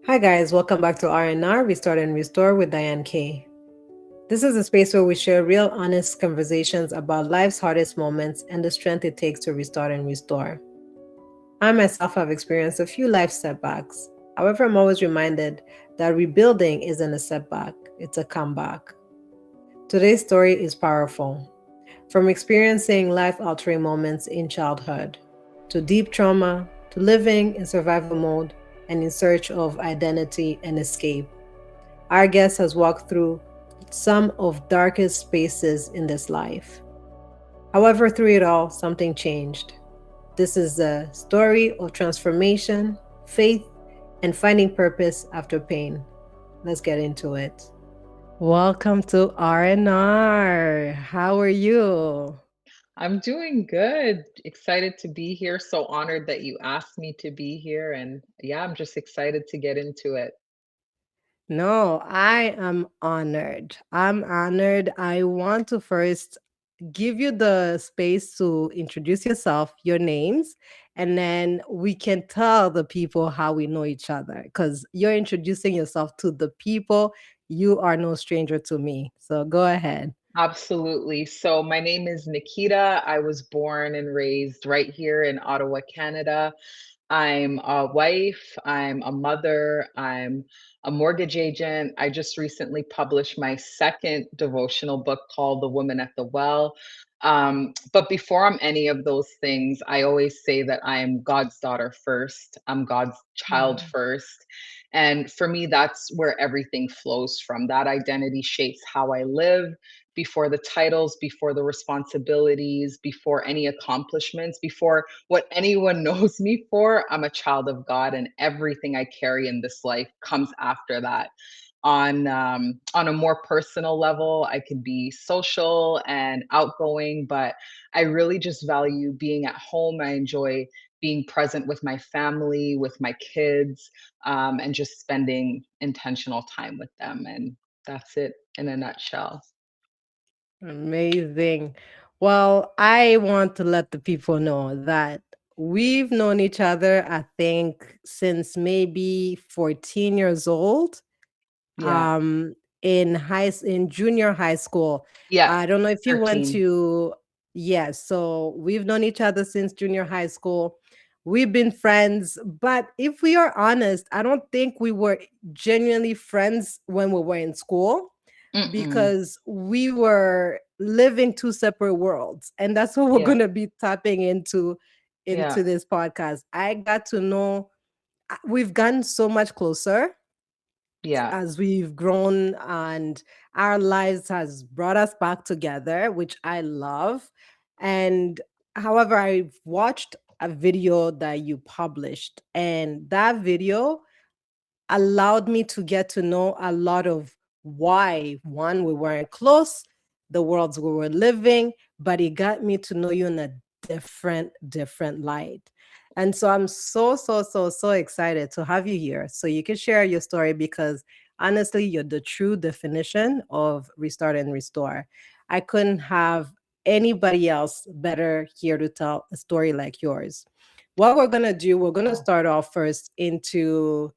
Hi guys, welcome back to R&R Restart and Restore with Diane K. This is a space where we share real honest conversations about life's hardest moments and the strength it takes to restart and restore. I myself have experienced a few life setbacks. However, I'm always reminded that rebuilding isn't a setback, it's a comeback. Today's story is powerful. From experiencing life altering moments in childhood, to deep trauma, to living in survival mode and in search of identity and escape. Our guest has walked through some of darkest spaces in this life. However, through it all, something changed. This is a story of transformation, faith, and finding purpose after pain. Let's get into it. Welcome to R&R. How are you? I'm doing good. Excited to be here. So honored that you asked me to be here. And yeah, I'm just excited to get into it. No, I am honored. I'm honored. I want to first give you the space to introduce yourself, your names, and then we can tell the people how we know each other because you're introducing yourself to the people. You are no stranger to me. So go ahead. Absolutely. So my name is Nakita. I was born and raised right here in Ottawa, Canada. I'm a wife, I'm a mother, I'm a mortgage agent. I just recently published my second devotional book called The Woman at the Well. But before I'm any of those things, I always say that I am God's daughter first. I'm God's child Mm. first. And for me, that's where everything flows from. That identity shapes how I live before the titles, before the responsibilities, before any accomplishments, before what anyone knows me for. I'm a child of God, and everything I carry in this life comes after that. On a more personal level, I can be social and outgoing, but I really just value being at home. I enjoy being present with my family, with my kids, and just spending intentional time with them. And that's it in a nutshell. Amazing. Well, I want to let the people know that we've known each other, I think, since maybe 14 years old. Yeah. um in junior high school. Yeah. I don't know if you went 13. to. Yes, so we've known each other since junior high school. We've been friends, but if we are honest, I don't think we were genuinely friends when we were in school Mm-mm. because we were living two separate worlds. And that's what we're Yeah. going to be tapping Yeah. into this podcast. I got to know, we've gotten so much closer Yeah. as we've grown, and our lives has brought us back together, which I love. And however, I've watched a video that you published, and that video allowed me to get to know a lot of why, one, we weren't close, the worlds we were living, but it got me to know you in a different light. And so I'm so excited to have you here so you can share your story, because honestly, you're the true definition of restart and restore. I couldn't have anybody else better here to tell a story like yours. What we're going to do, we're going to Oh, start off first into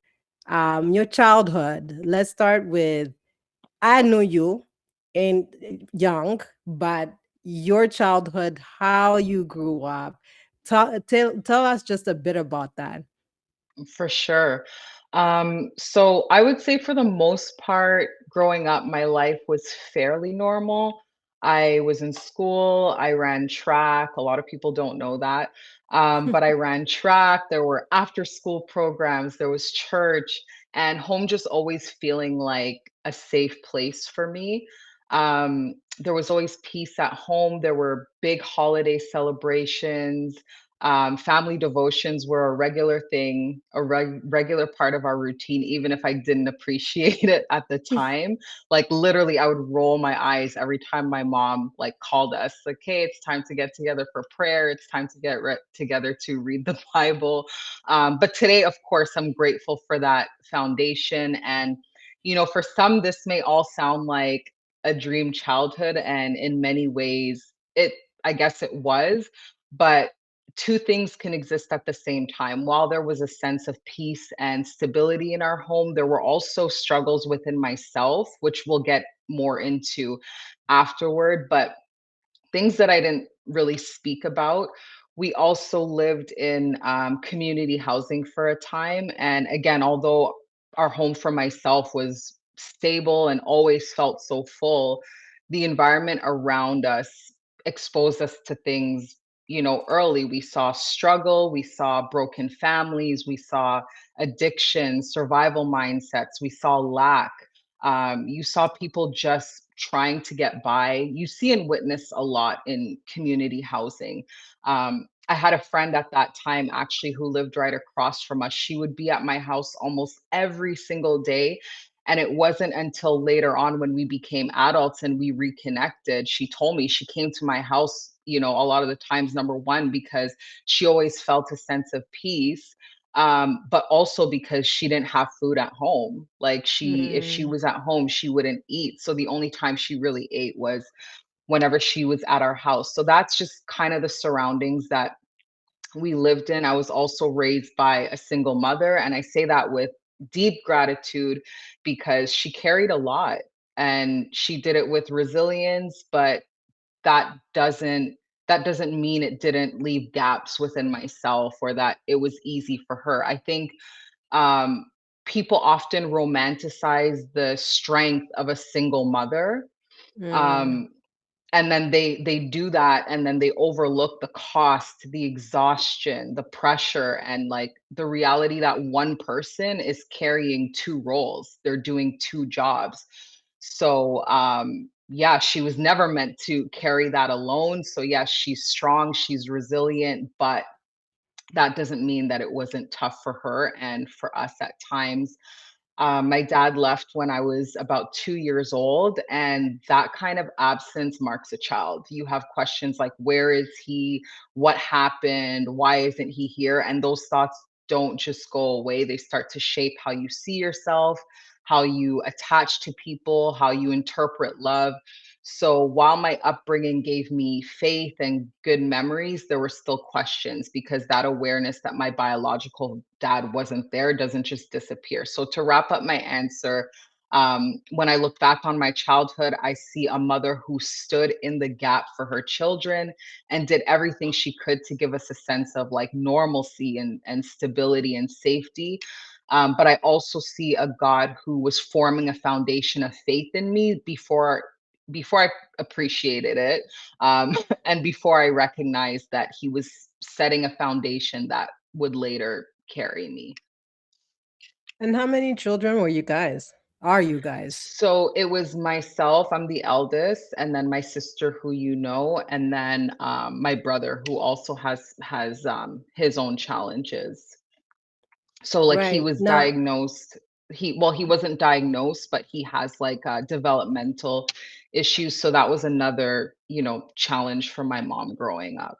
your childhood. Let's start with, I know you in young, but your childhood, how you grew up. Tell us just a bit about that. for sure. So I would say for the most part, growing up, my life was fairly normal. I was in school, I ran track. A lot of people don't know that. But I ran track. There were after school programs, there was church, and home just always feeling like a safe place for me. There was always peace at home. There were big holiday celebrations. Family devotions were a regular thing, regular part of our routine, even if I didn't appreciate it at the time. Like literally, I would roll my eyes every time my mom like called us, like, "Hey, it's time to get together for prayer. It's time to get together to read the Bible." But today, of course, I'm grateful for that foundation. And for some, this may all sound like a dream childhood, and in many ways, I guess it was, but two things can exist at the same time. While there was a sense of peace and stability in our home, there were also struggles within myself, which we'll get more into afterward. But things that I didn't really speak about. We also lived in community housing for a time. And again, although our home for myself was stable and always felt so full, the environment around us exposed us to things, early. We saw struggle, we saw broken families, we saw addiction, survival mindsets, we saw lack. You saw people just trying to get by. You see and witness a lot in community housing. I had a friend at that time actually who lived right across from us. She would be at my house almost every single day. And it wasn't until later on when we became adults and we reconnected, she told me she came to my house, a lot of the times, number one, because she always felt a sense of peace, but also because she didn't have food at home. Like if she Mm, was at home, she wouldn't eat. So the only time she really ate was whenever she was at our house. So that's just kind of the surroundings that we lived in. I was also raised by a single mother, and I say that with deep gratitude because she carried a lot and she did it with resilience, but that doesn't that doesn't mean it didn't leave gaps within myself or that it was easy for her. I think um, people often romanticize the strength of a single mother, mm, um, and then they do that, and then they overlook the cost, the exhaustion, the pressure, and like the reality that one person is carrying two roles. They're doing two jobs. So yeah, she was never meant to carry that alone. So yes, she's strong, she's resilient, but that doesn't mean that it wasn't tough for her and for us at times. My dad left when I was about 2 years old, and that kind of absence marks a child. You have questions like, where is he? What happened? Why isn't he here? And those thoughts don't just go away. They start to shape how you see yourself, how you attach to people, how you interpret love. So while my upbringing gave me faith and good memories, there were still questions because that awareness that my biological dad wasn't there doesn't just disappear. So to wrap up my answer, when I look back on my childhood, I see a mother who stood in the gap for her children and did everything she could to give us a sense of like normalcy and stability and safety. But I also see a God who was forming a foundation of faith in me before I appreciated it, and before I recognized that he was setting a foundation that would later carry me. and how many children were you guys? Are you guys? So it was myself, I'm the eldest, and then my sister, who and then my brother, who also has his own challenges. So like he Right. was Now, diagnosed. He wasn't diagnosed, but he has like developmental issues. So that was another challenge for my mom growing up.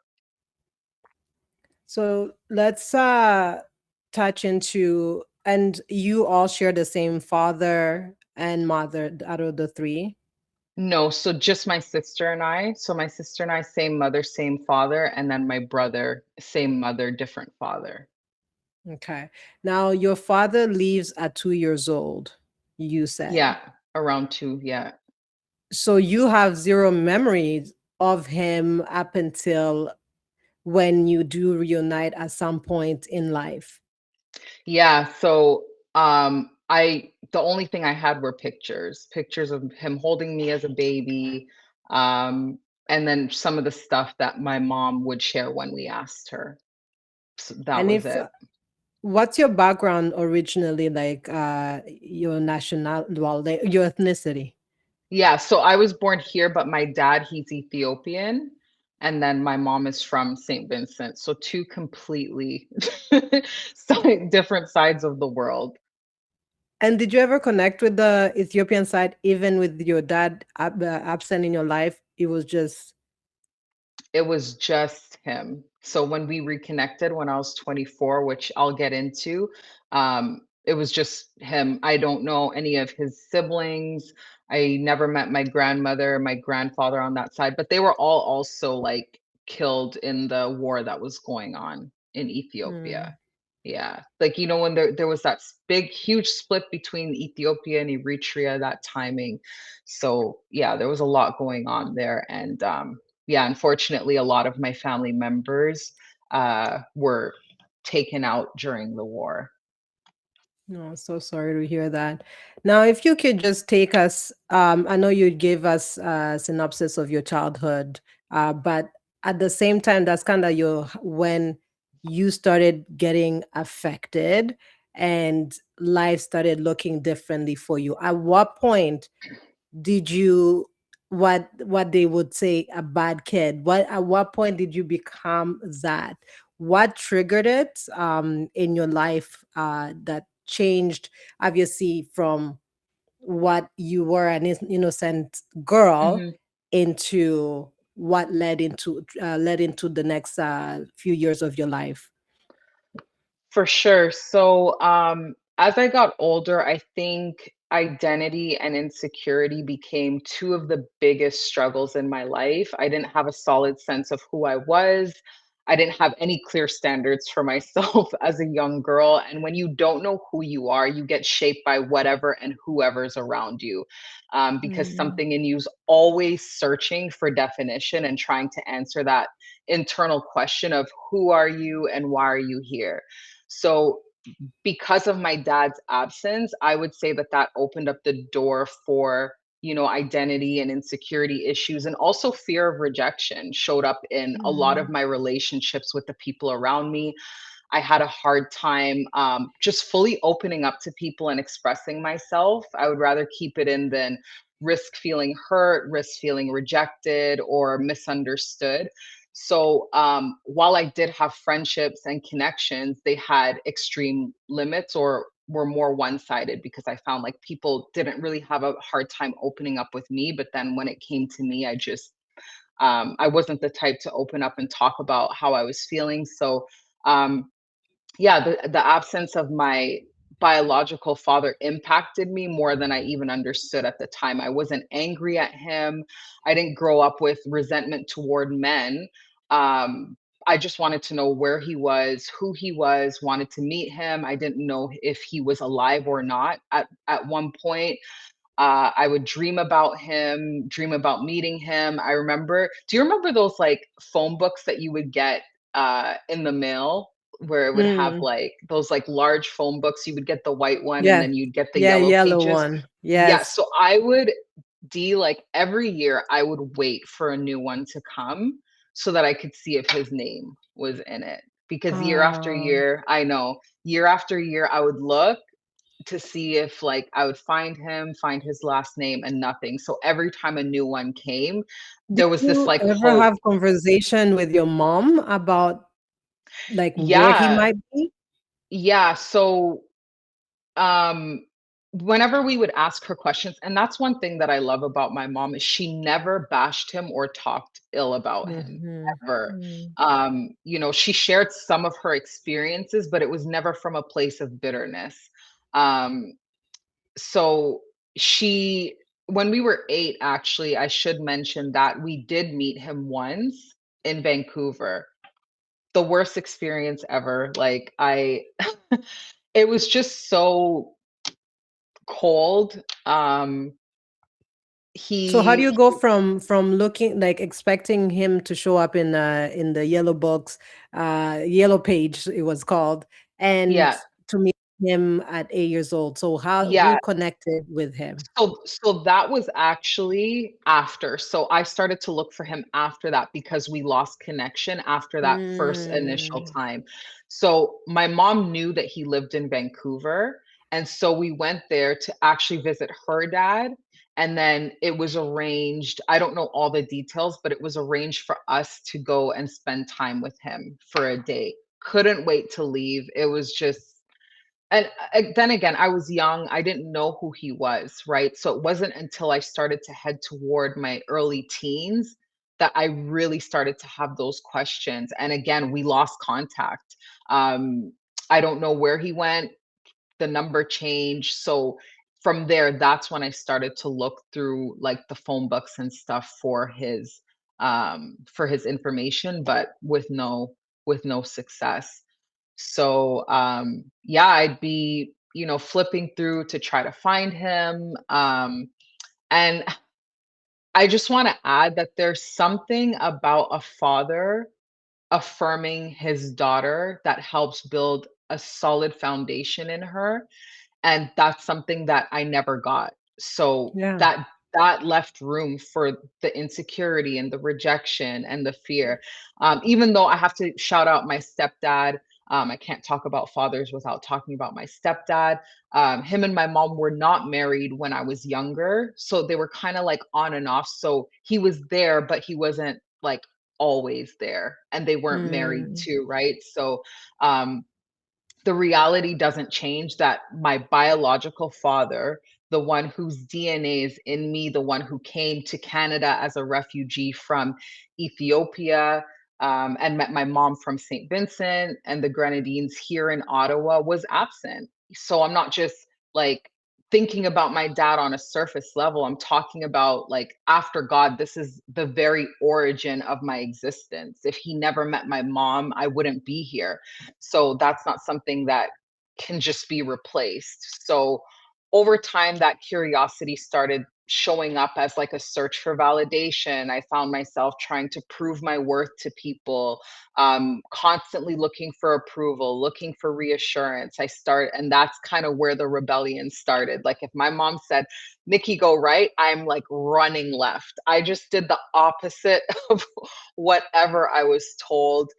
so let's touch into, and you all share the same father and mother out of the three. No, so just my sister and I. So my sister and I, same mother, same father, and then my brother, same mother, different father. Okay. Now your father leaves at 2 years old, you said. Yeah, around two. Yeah. So you have zero memories of him up until when you do reunite at some point in life. Yeah, so I the only thing I had were pictures of him holding me as a baby, um, and then some of the stuff that my mom would share when we asked her. So that And was if it. what's your background originally, like your national, well, your ethnicity? Yeah, so I was born here, but my dad, he's Ethiopian, and then my mom is from St. Vincent. So two completely different sides of the world. And did you ever connect with the Ethiopian side, even with your dad absent in your life? It was just, It was just him. So when we reconnected when I was 24, which I'll get into, it was just him. I don't know any of his siblings. I never met my grandmother, my grandfather on that side, but they were all also like killed in the war that was going on in Ethiopia. Mm. Yeah. Like, when there was that big, huge split between Ethiopia and Eritrea, that timing. So, yeah, there was a lot going on there. And yeah, unfortunately, a lot of my family members were taken out during the war. No, so sorry to hear that. Now, if you could just take us, I know you gave us a synopsis of your childhood, but at the same time, that's kind of when you started getting affected and life started looking differently for you. At what point did you, what they would say, a bad kid? At what point did you become that? What triggered it in your life that changed, obviously, from what you were, an innocent girl, Mhm. into what led into the next few years of your life? For sure. So, as I got older, I think identity and insecurity became two of the biggest struggles in my life. I didn't have a solid sense of who I was. I didn't have any clear standards for myself as a young girl. And when you don't know who you are, you get shaped by whatever and whoever's around you, because Mm, something in you's always searching for definition and trying to answer that internal question of who are you and why are you here. So, because of my dad's absence, I would say that that opened up the door for, identity and insecurity issues, and also fear of rejection showed up in a lot of mm, my relationships with the people around me. I had a hard time just fully opening up to people and expressing myself. I would rather keep it in than risk feeling hurt, risk feeling rejected or misunderstood. So while I did have friendships and connections, they had extreme limits or were more one sided because I found like people didn't really have a hard time opening up with me. But then when it came to me, I wasn't the type to open up and talk about how I was feeling. So, um, yeah, the absence of my biological father impacted me more than I even understood at the time. I wasn't angry at him. I didn't grow up with resentment toward men. Um, I just wanted to know where he was, who he was, wanted to meet him. I didn't know if he was alive or not at one point. I would dream about him, dream about meeting him. Do you remember those like phone books that you would get in the mail where it would have mm. like those like large phone books? You would get the white one and Yeah, then you'd get the yeah, yellow yellow pages. one. Yeah, Yes. so I would like every year I would wait for a new one to come so that I could see if his name was in it. Because year after Oh. year, I know, year after year, I would look to see if like I would find him, find his last name and nothing. So every time a new one came, Did there was this you like ever hope. have conversation with your mom about, like, where he Yeah. might be? Yeah. So um whenever we would ask her questions, and that's one thing that I love about my mom is she never bashed him or talked ill about him Mhm. ever. Mm. She shared some of her experiences, but it was never from a place of bitterness. Um, so she when we were 8, actually, I should mention that we did meet him once in Vancouver. The worst experience ever. Like I it was just so cold. So how do He you go from looking, like, expecting him to show up in the yellow books, yellow page it was called, and Yeah, to meet him at 8 years old? So how yeah. who connected with him? So that was actually after. So I started to look for him after that because we lost connection after that first initial Mm. time. So my mom knew that he lived in Vancouver, and so we went there to actually visit her dad, and then it was arranged, I don't know all the details, but it was arranged for us to go and spend time with him for a day. Couldn't wait to leave. It was just and, then again, I was young, I didn't know who he was, right? So it wasn't until I started to head toward my early teens that I really started to have those questions, and again, we lost contact. Um, I don't know where he went, the number changed, so from there, that's when I started to look through, like, the phone books and stuff for his, for his information, but with no success. So yeah, I'd be, flipping through to try to find him. And I just want to add that there's something about a father affirming his daughter that helps build a solid foundation in her, and that's something that I never got. So Yeah. that left room for the insecurity and the rejection and the fear. Even though I have to shout out my stepdad, I can't talk about fathers without talking about my stepdad. Him and my mom were not married when I was younger, so they were kind of like on and off. So he was there, but he wasn't like always there, and they weren't married Mm. too, right? So um, the reality doesn't change that my biological father, the one whose DNA is in me, the one who came to Canada as a refugee from Ethiopia, and met my mom from St. Vincent and the Grenadines here in Ottawa, was absent. So I'm not just like thinking about my dad on a surface level. I'm talking about like after God, this is the very origin of my existence. If he never met my mom, I wouldn't be here. So that's not something that can just be replaced. So over time, that curiosity started showing up as like a search for validation. I found myself trying to prove my worth to people, constantly looking for approval, looking for reassurance. And that's kind of where the rebellion started. Like if my mom said, Nikki, go right, I'm like running left. I just did the opposite of whatever I was told.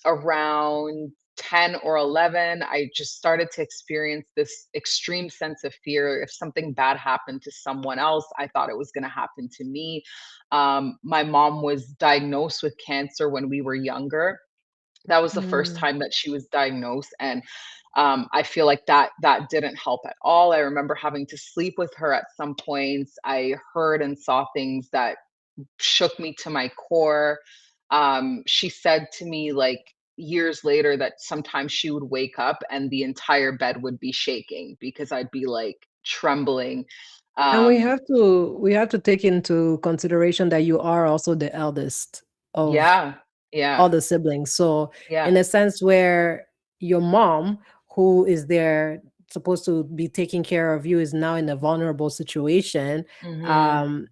Around 10 or 11, I just started to experience this extreme sense of fear. If something bad happened to someone else, I thought it was going to happen to me. My mom was diagnosed with cancer when we were younger. That was the first Mm. time that she was diagnosed, and I feel like that didn't help at all. I remember having to sleep with her at some points. I heard and saw things that shook me to my core. She said to me, like, years later, that sometimes she would wake up and the entire bed would be shaking because I'd be, like, trembling. And Um we have to take into consideration that you are also the eldest of Yeah, yeah, all the siblings. So yeah. in a sense where your mom, who is there supposed to be taking care of you, is now in a vulnerable situation, Mhm. um,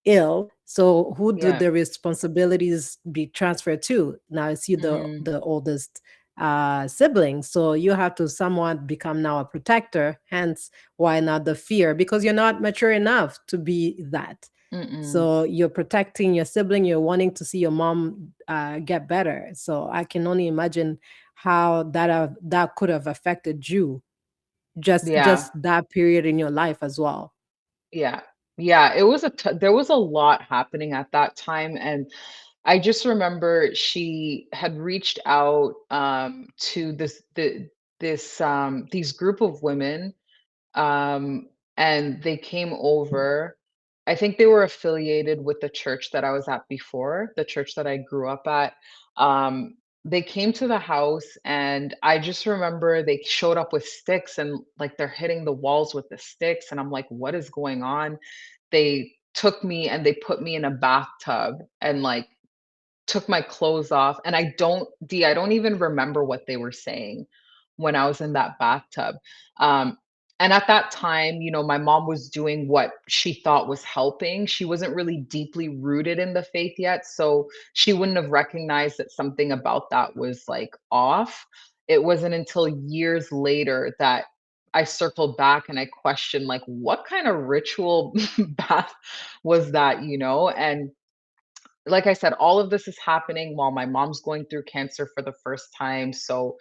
ill. So who do Yeah. the responsibilities be transferred to? Now it's you, Mhm. the oldest sibling. So you have to somewhat become now a protector. Hence, why not the fear? Because you're not mature enough to be that. Mm-mm. So you're protecting your sibling. You're wanting to see your mom get better. So I can only imagine how that could have affected you. Yeah. Just that period in your life as well. Yeah. Yeah, it was there was a lot happening at that time, and I just remember she had reached out to these group of women, um, and they came over. I think they were affiliated with the church that I was at before, the church that I grew up at. They came to the house, and I just remember they showed up with sticks and like they're hitting the walls with the sticks. And I'm like, what is going on? They took me and they put me in a bathtub and like took my clothes off, and I don't even remember what they were saying when I was in that bathtub. Um, and at that time, my mom was doing what she thought was helping. She wasn't really deeply rooted in the faith yet, so she wouldn't have recognized that something about that was like off. It wasn't until years later that I circled back and I questioned like what kind of ritual bath was that, and like I said, all of this is happening while my mom's going through cancer for the first time. So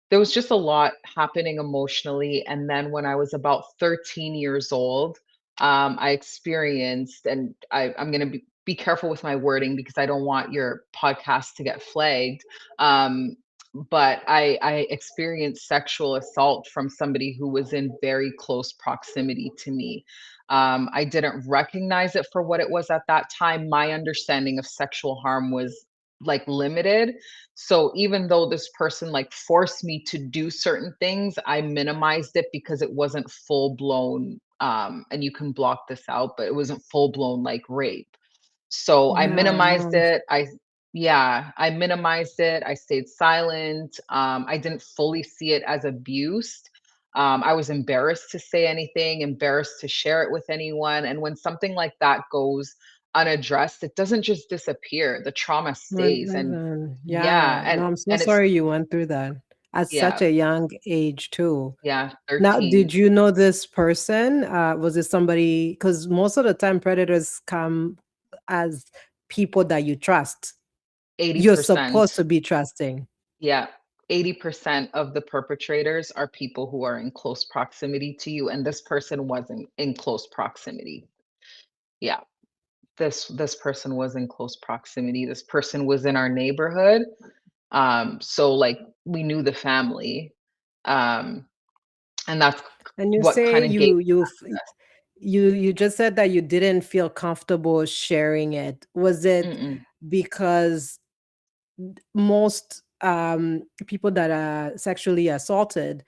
there was just a lot happening emotionally. And then when I was about 13 years old, I experienced, and I'm going to be careful with my wording because I don't want your podcast to get flagged. Um, but I experienced sexual assault from somebody who was in very close proximity to me. I didn't recognize it for what it was at that time. My understanding of sexual harm was like limited. So even though this person like forced me to do certain things, I minimized it because it wasn't full blown, and you can block this out, but it wasn't full blown like rape. So I Yeah, minimized no. it. I minimized it. I stayed silent. I didn't fully see it as abuse. I was embarrassed to say anything, embarrassed to share it with anyone. And when something like that goes unaddressed, it doesn't just disappear. The trauma No, it stays. And doesn't. yeah, Yeah. No, I'm so and it's sorry you went through that at such yeah, a young age too. yeah, Now, 13. did you know this person? Was it somebody? Because most of the time, predators come as people that you trust. You're 80%. supposed to be trusting. Yeah. 80% of the perpetrators are people who are in close proximity to you, and this person wasn't in close proximity. Yeah. This person was in close proximity. This person was in our neighborhood. So like we knew the family. Um, and that's And you what say kind of gave you just said that you didn't feel comfortable sharing it. Was it mm-mm. because most people that are sexually assaulted,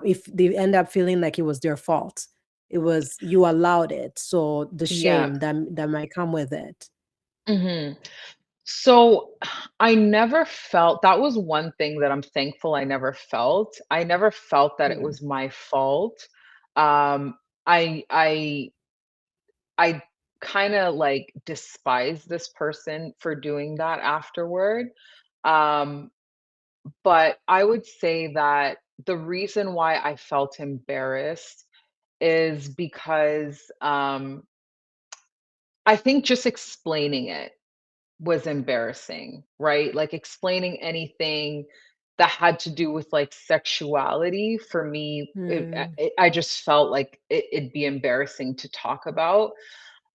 if they end up feeling like it was their fault, it was you allowed it, so the Yeah. shame that might come with it. hmm So I never felt that was one thing that I'm thankful I never felt. I never felt that it Yeah. was my fault. Um, I I kinda, like, despise this person for doing that afterward, um, but I would say that the reason why I felt embarrassed is because, I think just explaining it was embarrassing, right? Like, explaining anything that had to do with, like, sexuality for me, Hmm. I just felt like it'd be embarrassing to talk about.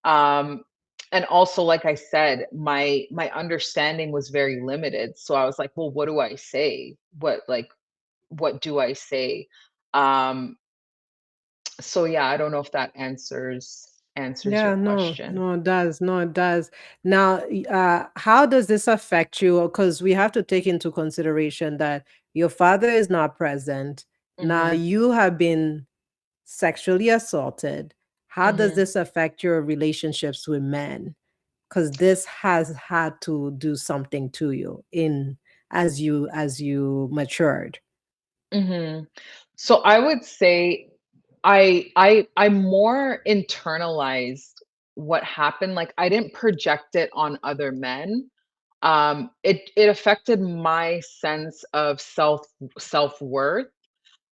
Um, and also, like I said, my understanding was very limited. So I was like, well, what do I say? What do I say? Um, so yeah, I don't know if that answers your Yeah, no, question. no, it does. No, it does. Now, how does this affect you? Because we have to take into consideration that your father is not present. Now, Mhm. you have been sexually assaulted. How does Mhm. this affect your relationships with men? Because this has had to do something to you in as you matured. Mhm. So I would say I more internalized what happened. Like I didn't project it on other men. It affected my sense of self-worth,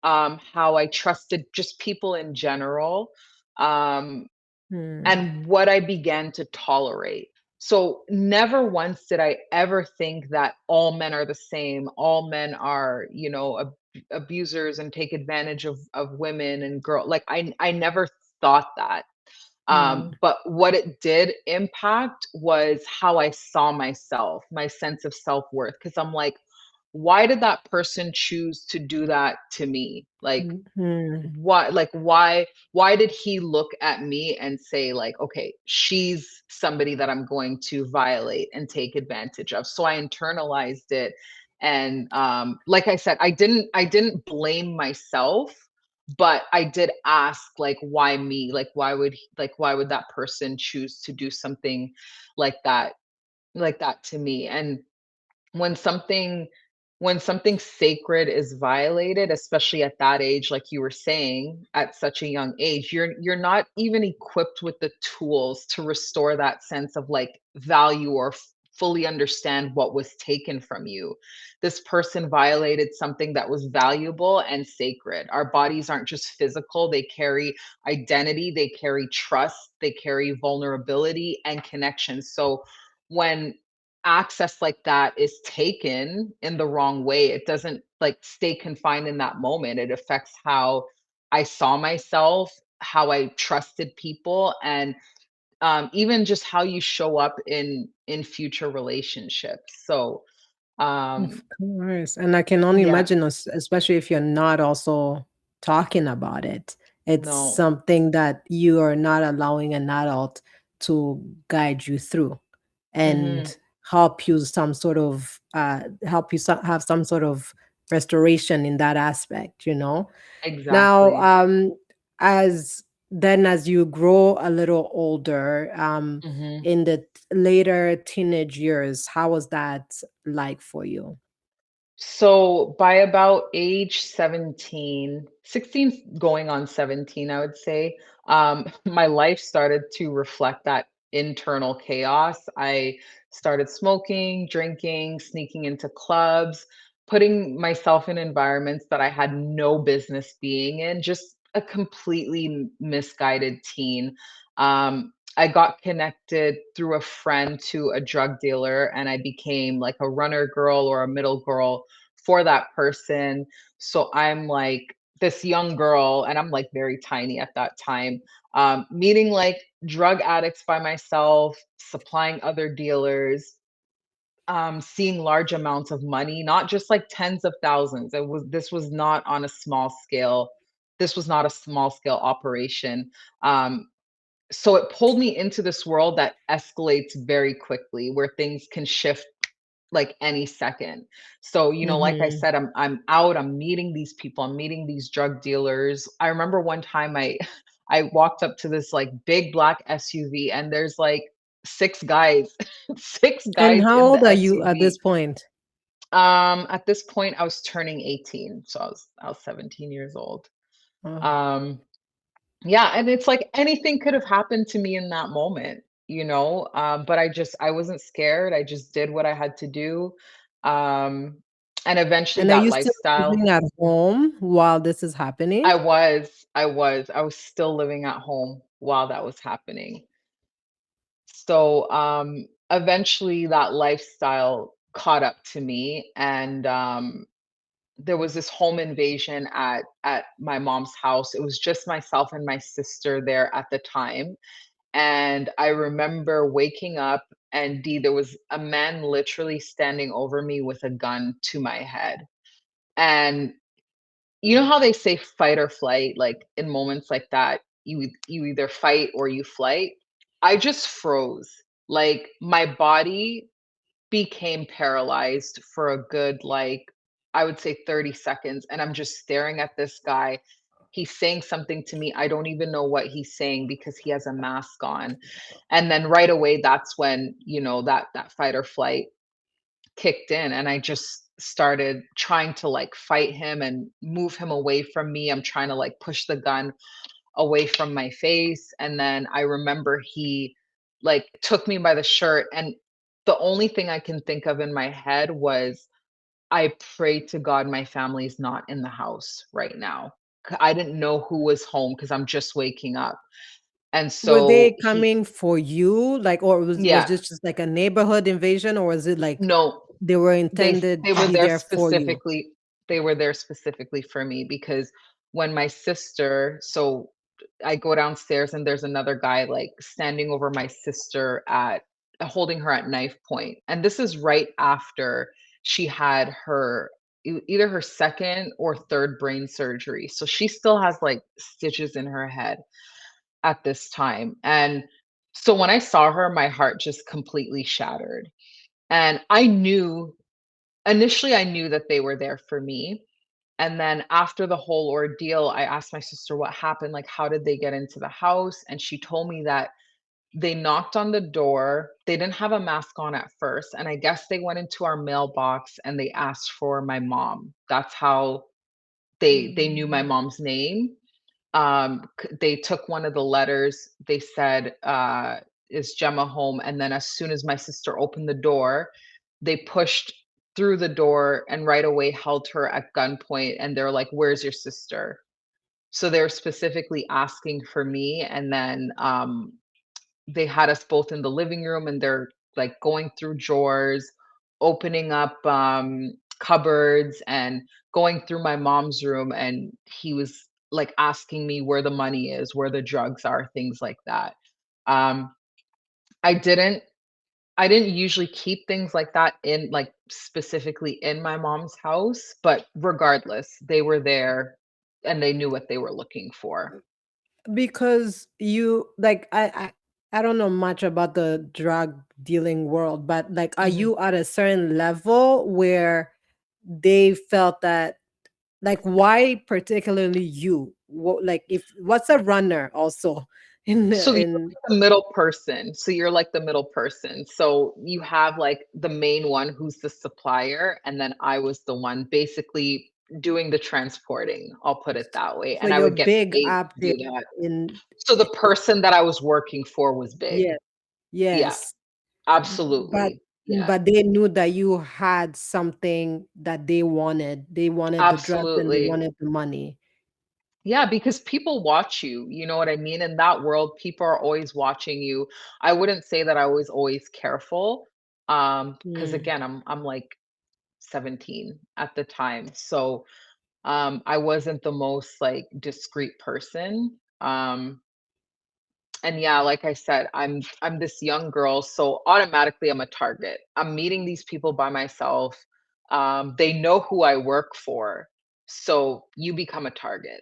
how I trusted just people in general. Um, Hmm. and what I began to tolerate. So never once did I ever think that all men are the same. All men are, abusers and take advantage of women and girl. Like I never thought that. Hmm. But what it did impact was how I saw myself, my sense of self-worth. Because I'm like, why did that person choose to do that to me? Like, Hmm. why did he look at me and say like, okay, she's somebody that I'm going to violate and take advantage of? So I internalized it. And like I said, I didn't blame myself, but I did ask like, why me? Like why would that person choose to do something like that to me? And when something when something sacred is violated, especially at that age, like you were saying, at such a young age, you're not even equipped with the tools to restore that sense of like value or fully understand what was taken from you. This person violated something that was valuable and sacred. Our bodies aren't just physical, they carry identity, they carry trust, they carry vulnerability and connection. So when access like that is taken in the wrong way, it doesn't like stay confined in that moment. It affects how I saw myself, how I trusted people, and even just how you show up in future relationships. So Of um, course, and I can only yeah, imagine, especially if you're not also talking about it. It's no, something that you are not allowing an adult to guide you through hmm and help you have some sort of restoration in that aspect. Now, exactly. as then as you grow a little older, Mhm. in the later teenage years, how was that like for you? So by about age 17, 16, going on 17, I would say, my life started to reflect that internal chaos. I started smoking, drinking, sneaking into clubs, putting myself in environments that I had no business being in, just a completely misguided teen. I got connected through a friend to a drug dealer, and I became like a runner girl or a middle girl for that person. So I'm like this young girl, and I'm like very tiny at that time, meeting like drug addicts by myself, supplying other dealers, seeing large amounts of money, not just like tens of thousands. This was not on a small scale. This was not a small scale operation. Um, so it pulled me into this world that escalates very quickly, where things can shift like any second. So, like I Mhm. said, I'm out, I'm meeting these people, I'm meeting these drug dealers. I remember one time I I walked up to this like big black SUV, and there's like six guys, six And guys how in the old are you at SUV. this point? At this point I was turning 18, so I was 17 years old. Oh. Um yeah, and it's like anything could have happened to me in that moment, but I wasn't scared. I just did what I had to do. Um, and eventually And are that you still lifestyle, living at home while this is happening? I was still living at home while that was happening. So, eventually that lifestyle caught up to me, and there was this home invasion at my mom's house. It was just myself and my sister there at the time. And I remember waking up, and there was a man literally standing over me with a gun to my head. And you know how they say fight or flight, like in moments like that, you either fight or you flight. I just froze. Like my body became paralyzed for a good, like, I would say 30 seconds, and I'm just staring at this guy. He's saying something to me. I don't even know what he's saying because he has a mask on. And then right away, that's when, that fight or flight kicked in, and I just started trying to like fight him and move him away from me. I'm trying to like push the gun away from my face, and then I remember he like took me by the shirt, and the only thing I can think of in my head was, I pray to God my family's not in the house right now. I didn't know who was home because I'm just waking up. And Were so they he coming for you? Like, or was yeah, this just like a neighborhood invasion, or was it like no, they were they intended they to were be there there for you? specifically they were there specifically for me, because when my sister so I go downstairs, and there's another guy like standing over my sister at holding her at knife point. And this is right after she had her either her second or third brain surgery. So she still has like stitches in her head at this time. And so when I saw her, my heart just completely shattered. And initially I knew that they were there for me. And then after the whole ordeal, I asked my sister what happened, like, how did they get into the house? And she told me that they knocked on the door. They didn't have a mask on at first. And I guess they went into our mailbox and they asked for my mom. That's how they knew my Mm. mom's name. They took one of the letters. They said, "Is Gemma home?" And then as soon as my sister opened the door, they pushed through the door and right away held her at gunpoint. And they're like, "Where's your sister?" So they're specifically asking for me. And then they had us both in the living room, and they're like going through drawers, opening up cupboards, and going through my mom's room. And he was like asking me where the money is, where the drugs are, things like that. um i didn't I didn't usually keep things like that in, like, specifically in my mom's house, but regardless, they were there and they knew what they were looking for. Because you like I don't know much about the drug dealing world, but like are Mhm. you at a certain level where they felt that, like, why particularly you? like if what's a runner also in So you're in like the middle person. So you're like the middle person. So you have like the main one who's the supplier, and then I was the one basically doing the transporting. I'll put it that way. so And I you're would get big paid up to there do that. in So the person that I was working for was big. yes, Yeah, yes. But absolutely. Yeah, they knew that you had something that they wanted. They wanted the dress and they absolutely. wanted the money. Yeah, because people watch you, you know what I mean? In that world, people are always watching you. I wouldn't say that I was always careful, because Mm. again, I'm like 17 at the time. So, I wasn't the most, like, discreet person, and yeah, like I said, I'm this young girl, so automatically I'm a target. I'm meeting these people by myself, they know who I work for, so you become a target.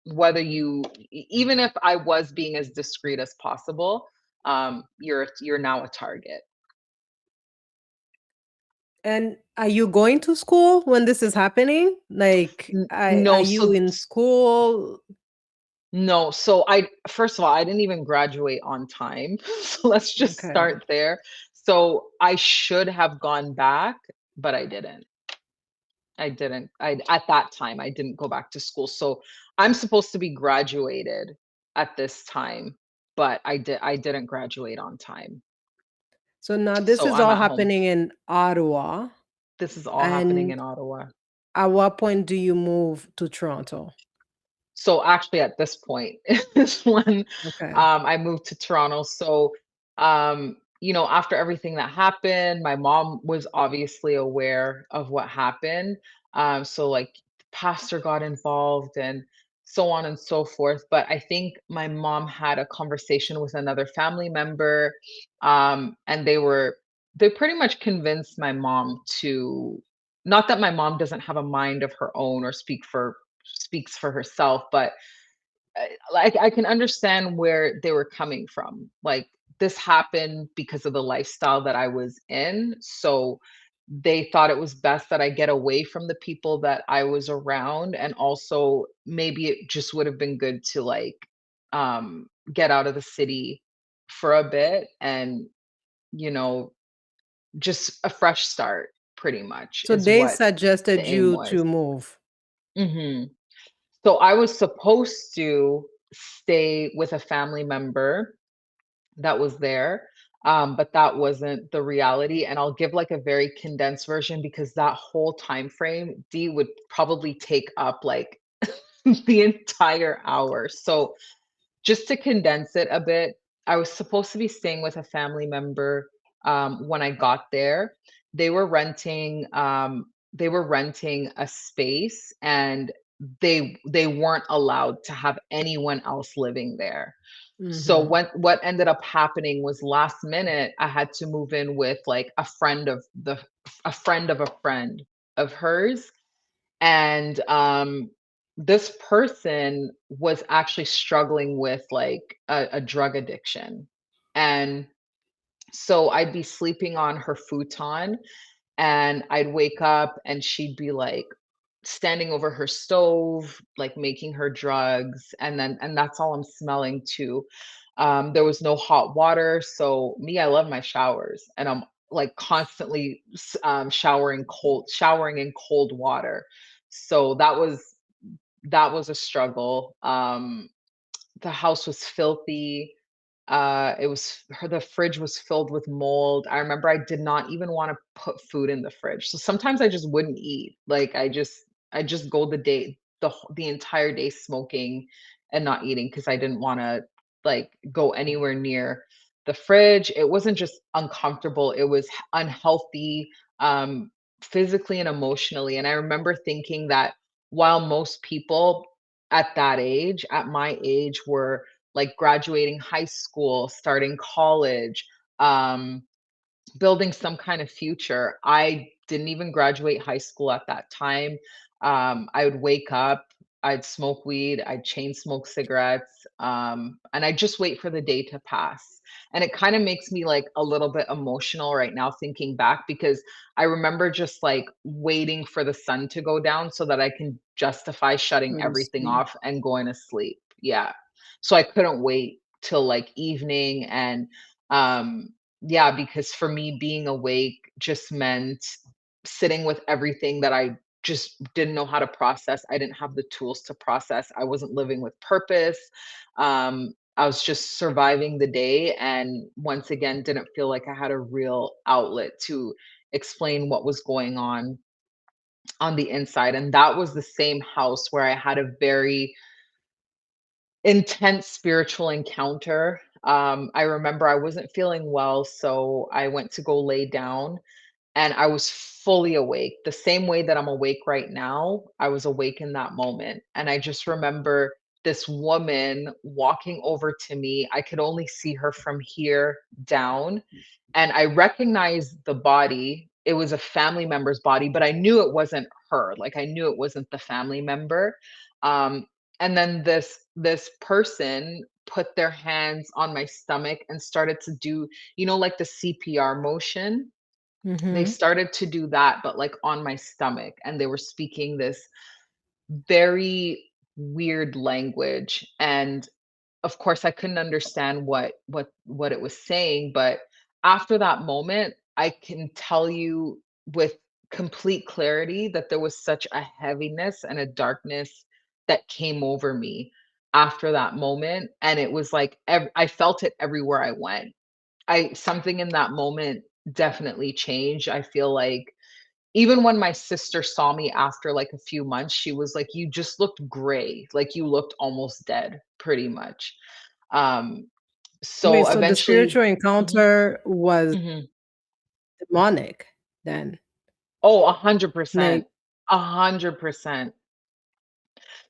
Whether you even if I was being as discreet as possible, you're now a target. And are you going to school when this is happening? Like, are No, you in school? no, so I first of all, I didn't even graduate on time. So let's just Okay. start there. So I should have gone back, but I didn't. I didn't. I At that time I didn't go back to school. So I'm supposed to be graduated at this time, but I didn't graduate on time. So now this So is I'm all at home. happening in Ottawa. This is all happening And in Ottawa. at what point do you move to Toronto? So actually at this point is when, Okay. I moved to Toronto. So, after everything that happened, my mom was obviously aware of what happened. So like the pastor got involved and so on and so forth. But I think my mom had a conversation with another family member, and they pretty much convinced my mom to, not that my mom doesn't have a mind of her own or speaks for herself, but like I can understand where they were coming from. Like this happened because of the lifestyle that I was in. So they thought it was best that I get away from the people that I was around. And also maybe it just would have been good to like get out of the city for a bit and, you know, just a fresh start pretty much So is they what suggested the aim you was. to move. Mhm. So I was supposed to stay with a family member that was there, but that wasn't the reality. And I'll give like a very condensed version because that whole time frame, D would probably take up like the entire hour. So just to condense it a bit, I was supposed to be staying with a family member, when I got there. They were renting a space, and they weren't allowed to have anyone else living there. So Mhm. what ended up happening was last minute, I had to move in with, like, a friend of a friend of hers, and, this person was actually struggling with, like, a drug addiction, and so I'd be sleeping on her futon, and I'd wake up, and she'd be, like, standing over her stove, like, making her drugs, and that's all I'm smelling too. There was no hot water, so me, I love my showers, and I'm, like, constantly showering in cold water. So that was a struggle. The house was filthy. The fridge was filled with mold. I remember I did not even wanna put food in the fridge. So sometimes I just wouldn't eat. Like, I just go the entire day smoking and not eating because I didn't wanna, like, go anywhere near the fridge. It wasn't just uncomfortable, it was unhealthy, physically and emotionally, and I remember thinking that while most people at my age, were like graduating high school, starting college, um, building some kind of future. I didn't even graduate high school at that time. I would wake up. I'd smoke weed, I'd chain smoke cigarettes, and I just wait for the day to pass. And it kind of makes me like a little bit emotional right now thinking back because I remember just like waiting for the sun to go down so that I can justify shutting Go to everything sleep. off and going to sleep. Yeah. So I couldn't wait till like evening and yeah, because for me being awake just meant sitting with everything that I just didn't know how to process. I didn't have the tools to process. I wasn't living with purpose. I was just surviving the day and once again didn't feel like I had a real outlet to explain what was going on the inside. And that was the same house where I had a very intense spiritual encounter. I remember I wasn't feeling well, so I went to go lay down and I was fully awake. The same way that I'm awake right now, I was awake in that moment. And I just remember this woman walking over to me. I could only see her from here down. And I recognized the body. It was a family member's body, but I knew it wasn't her. Like I knew it wasn't the family member. Um, and then this person put their hands on my stomach and started to do, like the CPR motion. They Mm-hmm. started to do that, but, like, on my stomach, and they were speaking this very weird language, and, of course, I couldn't understand what it was saying, but after that moment, I can tell you with complete clarity that there was such a heaviness and a darkness that came over me after that moment, and it was like I felt it everywhere I went. I something in that moment definitely changed. I feel like even when my sister saw me after like a few months, she was like, "You just looked gray, like you looked almost dead, pretty much." Um, Wait, so so the eventually spiritual Mhm, encounter was mhm. demonic then? Oh, Like, 100%, 100%.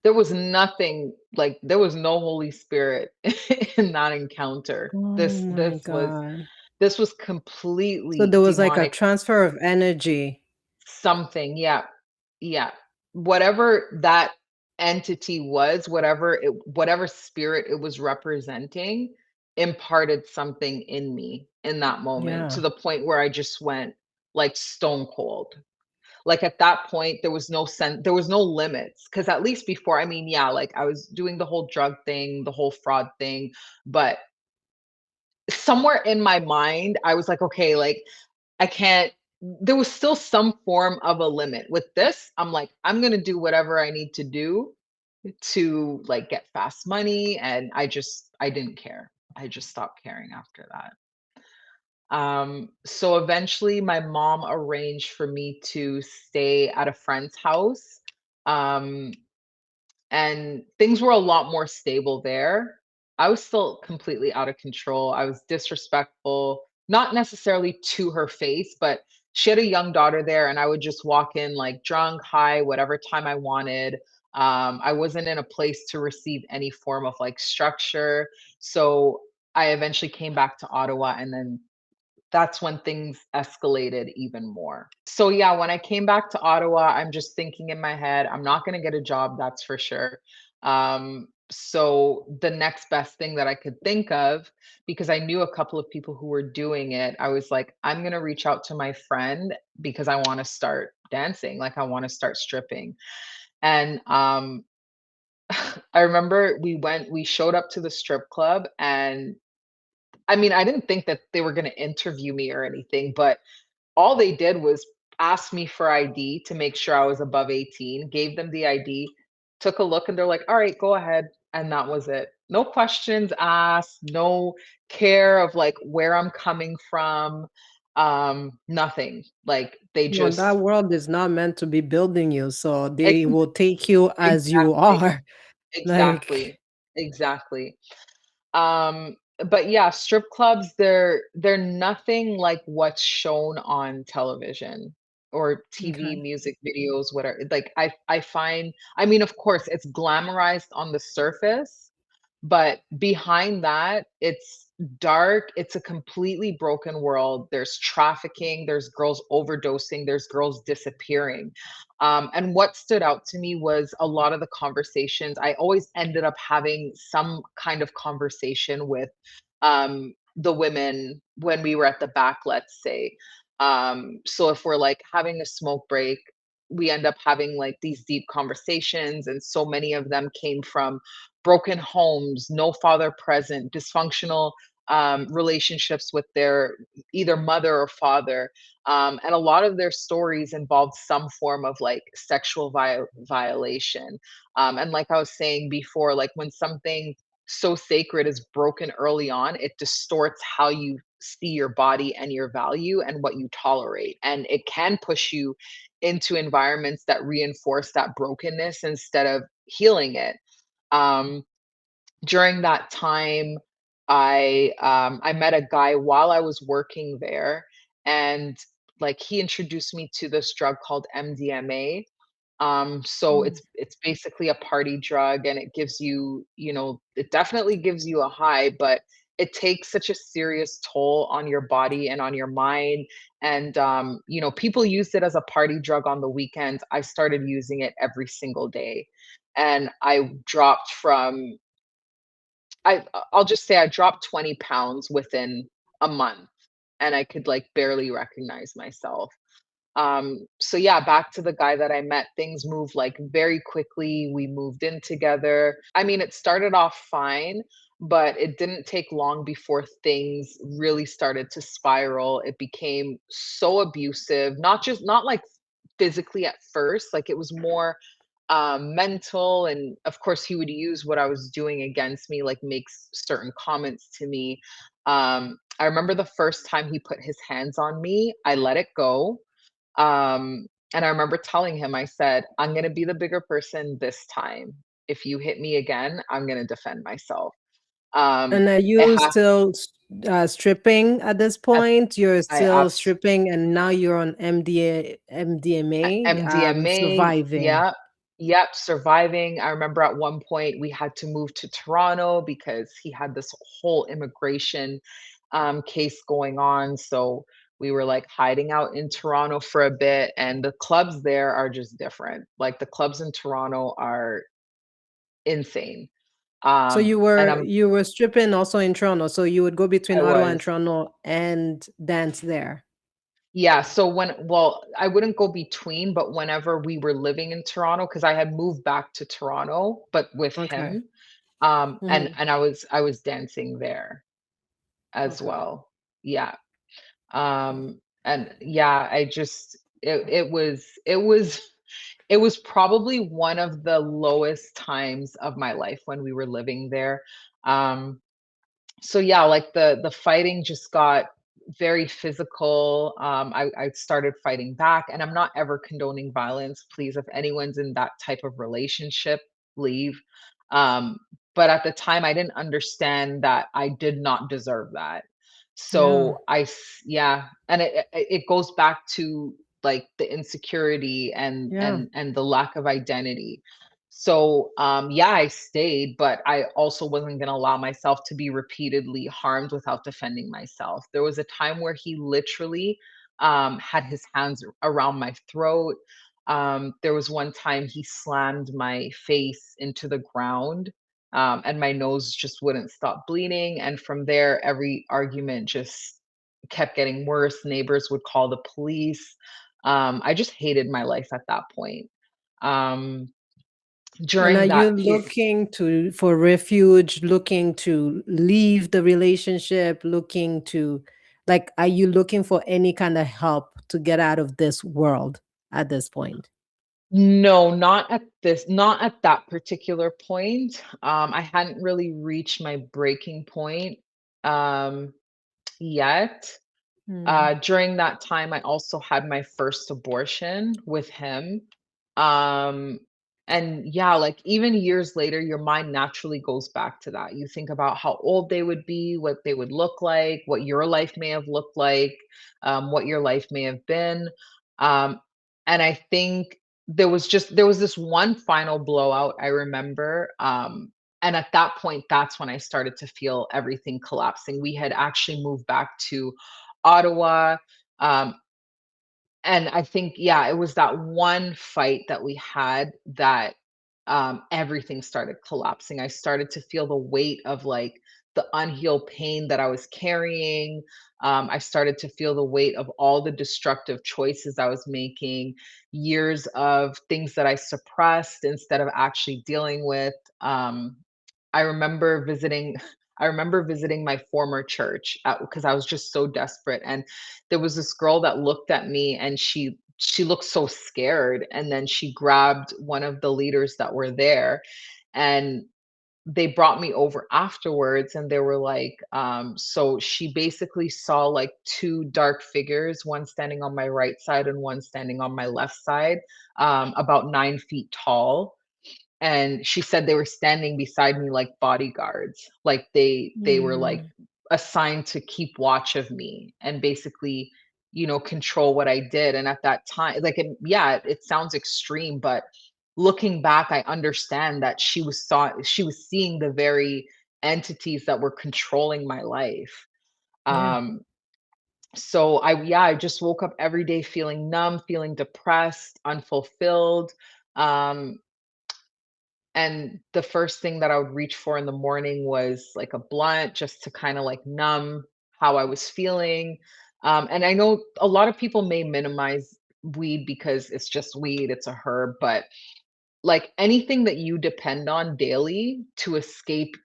There was nothing like there was no Holy Spirit in that encounter. oh This my this was God. this was So completely there was like a demonic. transfer of energy. Something, yeah. Yeah. Whatever that entity was, whatever spirit it was representing, imparted something in me in that moment to Yeah. the point where I just went, like, stone cold. Like, at that point, there was no limits. Because at least before I mean, yeah, like, I was doing the whole drug thing, the whole fraud thing, but somewhere in my mind, I was like, "Okay, like, I can't." There was still some form of a limit. With this, I'm like, "I'm gonna do whatever I need to do to, like, get fast money," and I didn't care. I just stopped caring after that. So eventually my mom arranged for me to stay at a friend's house. Um, and things were a lot more stable there. I was still completely out of control. I was disrespectful, not necessarily to her face, but she had a young daughter there, and I would just walk in like drunk, high, whatever time I wanted. I wasn't in a place to receive any form of like structure. So I eventually came back to Ottawa, and then that's when things escalated even more. So yeah, when I came back to Ottawa, I'm just thinking in my head, I'm not going to get a job, that's for sure. So the next best thing that I could think of, because I knew a couple of people who were doing it, I was like, I'm going to reach out to my friend because I want to start dancing, like I want to start stripping. And I remember we showed up to the strip club and I mean, I didn't think that they were going to interview me or anything, but all they did was ask me for ID to make sure I was above 18, gave them the ID, took a look, and they're like, "All right, go ahead." And that was it. No questions asked, no care of like where I'm coming from, nothing. Like they Well, just that world is not meant to be building you, so they ex- will take you as you exactly, are. Like, exactly, exactly. Um, but yeah, strip clubs, they're nothing like what's shown on television or TV, okay. music videos, whatever. Like I find, I mean, of course, it's glamorized on the surface, but behind that, it's dark. It's a completely broken world. There's trafficking, there's girls overdosing, there's girls disappearing. And what stood out to me was a lot of the conversations. I always ended up having some kind of conversation with the women when we were at the back, let's say. So if we're like having a smoke break, we end up having like these deep conversations, and so many of them came from broken homes, no father present, dysfunctional relationships with their either mother or father. And a lot of their stories involved some form of like sexual violation. And like I was saying before, like when something so sacred is broken early on, it distorts how you see your body and your value and what you tolerate. And it can push you into environments that reinforce that brokenness instead of healing it. Um, During that time, I met a guy while I was working there, and like he introduced me to this drug called MDMA. So Mm. it's basically a party drug, and it gives you, you know, it definitely gives you a high, but it takes such a serious toll on your body and on your mind. And you know, people used it as a party drug on the weekends. I started using it every single day, and I dropped from I'll just say I dropped 20 pounds within a month, and I could, like, barely recognize myself. So yeah, back to the guy that I met, things moved, like, very quickly, we moved in together. I mean, it started off fine, but it didn't take long before things really started to spiral. It became so abusive, not, like, physically at first, like, it was more mental. And of course he would use what I was doing against me, like makes certain comments to me. I remember the first time he put his hands on me, I let it go. And I remember telling him, I said, I'm going to be the bigger person this time. If you hit me again, I'm going to defend myself. um And are it you has still stripping at this I, point? You're I still stripping, and now you're on MDMA, MDMA, surviving. yeah. Yep, surviving. I remember at one point we had to move to Toronto because he had this whole immigration case going on. So we were like hiding out in Toronto for a bit, and the clubs there are just different. Like the clubs in Toronto are insane. So you And were you were stripping also in Toronto, so you would go between I Ottawa and was. Toronto and dance there? Yeah, so well, I wouldn't go between, but whenever we were living in Toronto, because I had moved back to Toronto, but with Okay. him, Mhm. and I was dancing there as Okay. well. Yeah. And yeah, I just it was probably one of the lowest times of my life when we were living there. Um, so yeah, like the fighting just got very physical. I started fighting back, and I'm not ever condoning violence. Please, if anyone's in that type of relationship, leave. Um, but at the time, I didn't understand that I did not deserve that. Yeah. So yeah, and it goes back to like the insecurity and Yeah. and the lack of identity. So, yeah, I stayed, but I also wasn't going to allow myself to be repeatedly harmed without defending myself. There was a time where he literally had his hands around my throat. There was one time he slammed my face into the ground, and my nose just wouldn't stop bleeding. And from there, every argument just kept getting worse. Neighbors would call the police. I just hated my life at that point. Um, And are during you that period. looking to for refuge, looking to leave the relationship, looking to like, are you looking for any kind of help to get out of this world at this point? No, not at that particular point. I hadn't really reached my breaking point, um, yet. Mm. During that time, I also had my first abortion with him. Um, and yeah, like even years later, your mind naturally goes back to that. You think about how old they would be, what they would look like, what your life may have looked like, what your life may have been. And I think there was this one final blowout I remember. And at that point, that's when I started to feel everything collapsing. We had actually moved back to Ottawa. Um, and I think, yeah, it was that one fight that we had that everything started collapsing. I started to feel the weight of like the unhealed pain that I was carrying. I started to feel the weight of all the destructive choices I was making, years of things that I suppressed instead of actually dealing with. I remember visiting. I remember visiting my former church because I was just so desperate, and there was this girl that looked at me, and she looked so scared, and then she grabbed one of the leaders that were there, and they brought me over afterwards, and they were like, so she basically saw like two dark figures, one standing on my right side and one standing on my left side, about 9 feet tall, and she said they were standing beside me like bodyguards, like they were like Mm, assigned to keep watch of me and basically, control what I did. And at that time, like, yeah, it sounds extreme, but looking back, I understand that she was seeing the very entities that were controlling my life. yeah. um so I just woke up every day feeling numb, feeling depressed, unfulfilled. um and the first thing that I would reach for in the morning was like a blunt just to kind of like numb how I was feeling. And I know a lot of people may minimize weed because it's just weed, it's a herb, but like anything that you depend on daily to escape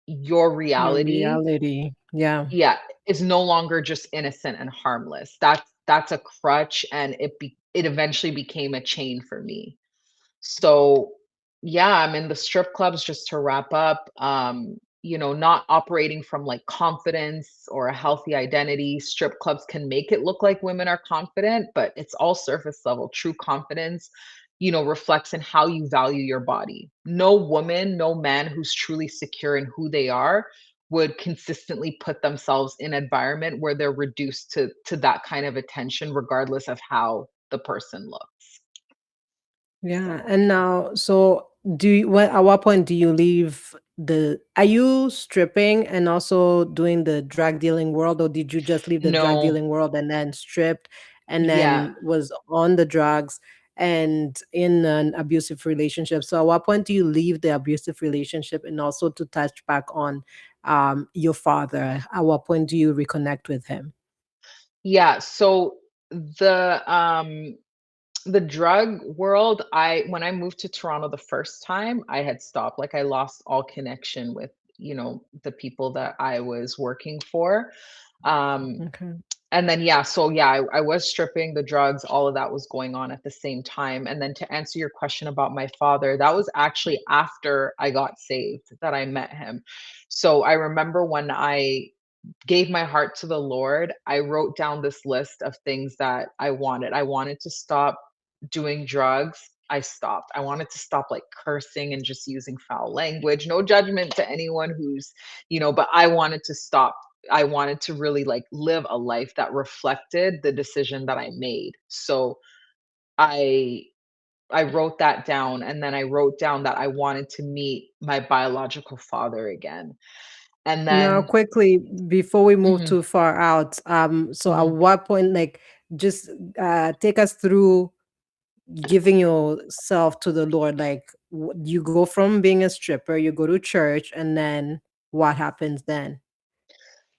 your Your reality, reality. Yeah. yeah, is no longer just innocent and harmless. That's a crutch, and it eventually became a chain for me. So, yeah, I'm in the strip clubs, just to wrap up, not operating from like confidence or a healthy identity. Strip clubs can make it look like women are confident, but it's all surface level. True confidence, reflects in how you value your body. No woman, no man who's truly secure in who they are would consistently put themselves in an environment where they're reduced to that kind of attention regardless of how the person looks. Yeah. So And now, so do you, at what point do you leave are you stripping and also doing the drug dealing world, or did you just leave the drug no. dealing world and then stripped and Yeah. then was on the drugs and in an abusive relationship? So at what point do you leave the abusive relationship, and also to touch back on your father? At what point do you reconnect with him? Yeah, so the, um the drug world, I when I moved to Toronto the first time, I had stopped, like, I lost all connection with, the people that I was working for. Um, Okay. and then, yeah, so, yeah, I was stripping, the drugs, all of that was going on at the same time. And then to answer your question about my father, that was actually after I got saved that I met him. So I remember when I gave my heart to the Lord, I wrote down this list of things that I wanted. I wanted to stop doing drugs. I stopped. I wanted to stop like cursing and just using foul language. No judgment to anyone who's, but I wanted to stop. I wanted to really like live a life that reflected the decision that I made. So I I wrote that down, and then I wrote down that I wanted to meet my biological father again. And Now, then quickly, before we move mhm, too far out, so at mhm. what point, like, just take us through giving yourself to the Lord. Like, you go from being a stripper, you go to church, and then what happens then?